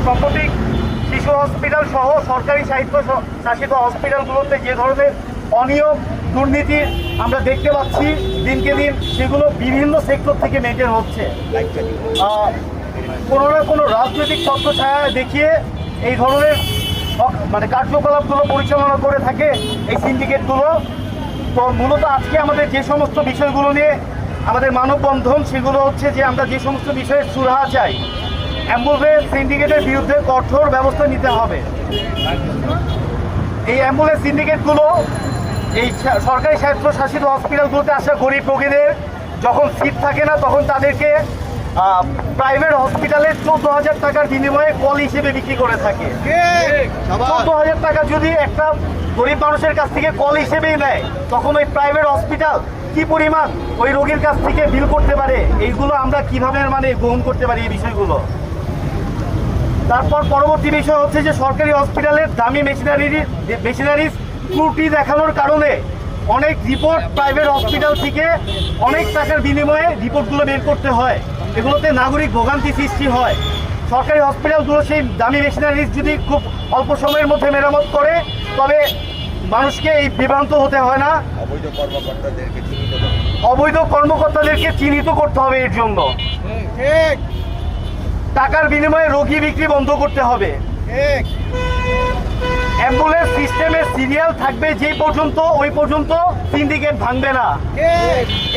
সম্প্রতি শিশু হসপিটাল সহ সরকারি স্বায়ত্তশাসিত হসপিটালগুলোতে যে ধরনের অনিয়ম দুর্নীতি আমরা দেখতে পাচ্ছি দিনকে দিন, সেগুলো বিভিন্ন সেক্টর থেকে মেনটেন হচ্ছে। কোনো না কোনো রাজনৈতিক ছত্রছায়া দেখিয়ে এই ধরনের মানে কার্যকলাপগুলো পরিচালনা করে থাকে এই সিন্ডিকেটগুলো। তো মূলত আজকে আমাদের যে সমস্ত বিষয়গুলো নিয়ে আমাদের মানববন্ধন, সেগুলো হচ্ছে যে আমরা যে সমস্ত বিষয়ে সুরাহা চাই। অ্যাম্বুলেন্স সিন্ডিকেটের বিরুদ্ধে কঠোর ব্যবস্থা নিতে হবে। এই অ্যাম্বুলেন্স সিন্ডিকেটগুলো এই সরকারি স্বায়ত্তশাসিত হসপিটালগুলোতে আসা গরিব রোগীদের যখন সিট থাকে না, তখন তাদেরকে প্রাইভেট হসপিটালে 14,000 টাকার বিনিময়ে কল হিসেবে বিক্রি করে থাকে। 14,000 টাকা যদি একটা গরিব মানুষের কাছ থেকে কল হিসেবেই নেয়, তখন ওই প্রাইভেট হসপিটাল কি পরিমাণ ওই রোগীর কাছ থেকে বিল করতে পারে, এইগুলো আমরা কিভাবে মানে গ্রহণ করতে পারি এই বিষয়গুলো। তারপর পরবর্তী বিষয় হচ্ছে যে সরকারি হসপিটালের দামি মেশিনারিজ ত্রুটি দেখানোর কারণে অনেক রিপোর্ট প্রাইভেট হসপিটাল থেকে অনেক টাকার বিনিময়ে রিপোর্টগুলো বের করতে হয়। এগুলোতে নাগরিক ভোগান্তি সৃষ্টি হয়। সরকারি হসপিটালগুলো সেই দামি মেশিনারিজ যদি খুব অল্প সময়ের মধ্যে মেরামত করে, তবে মানুষকে এই বিভ্রান্ত হতে হয় না। অবৈধ কর্মকর্তাদেরকে চিহ্নিত করতে হবে। এর জন্য টাকার বিনিময়ে রোগী বিক্রি বন্ধ করতে হবে। অ্যাম্বুলেন্স সিস্টেমের সিরিয়াল থাকবে যে পর্যন্ত, ওই পর্যন্ত সিন্ডিকেট ভাঙবে না।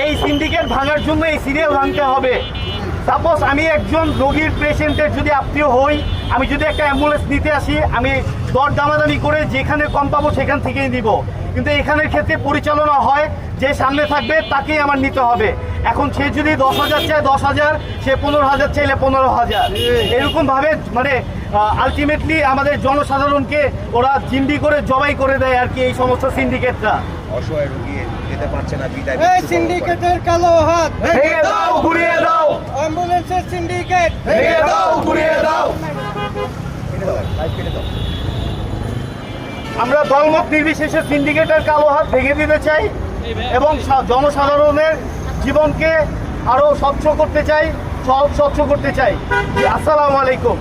এই সিন্ডিকেট ভাঙার জন্য এই সিরিয়াল ভাঙতে হবে। সাপোজ আমি একজন রোগীর পেশেন্টের যদি আত্মীয় হই, আমি যদি একটা অ্যাম্বুলেন্স নিতে আসি, আমি দর দামাদামি করে যেখানে কম পাবো সেখান থেকেই নিব। কিন্তু এখানের ক্ষেত্রে পরিচালনা হয় যে সামনে থাকবে তাকেই আমার নিতে হবে। এখন সে যদি 10,000 চায় 10,000, সে 15,000 চাইলে 15,000, এরকমভাবে মানে আলটিমেটলি আমাদের জনসাধারণকে ওরা জিম্বি করে জবাই করে দেয় আর কি এই সমস্ত সিন্ডিকেটরা। অসহায় রোগী যেতে পারছে না, বিদায় এই সিন্ডিকেটের কালো হাত ভেঙে দাও, ঘুরিয়ে দাও। অ্যাম্বুলেন্সের সিন্ডিকেট ভেঙে দাও, ঘুরিয়ে দাও। আমরা দলমত নির্বিশেষে সিন্ডিকেটের কালো হাত ভেঙে দিতে চাই এবং জনসাধারণের জীবনকে আরো স্বচ্ছ করতে চাই, স্বচ্ছ করতে চাই। আসসালামু আলাইকুম।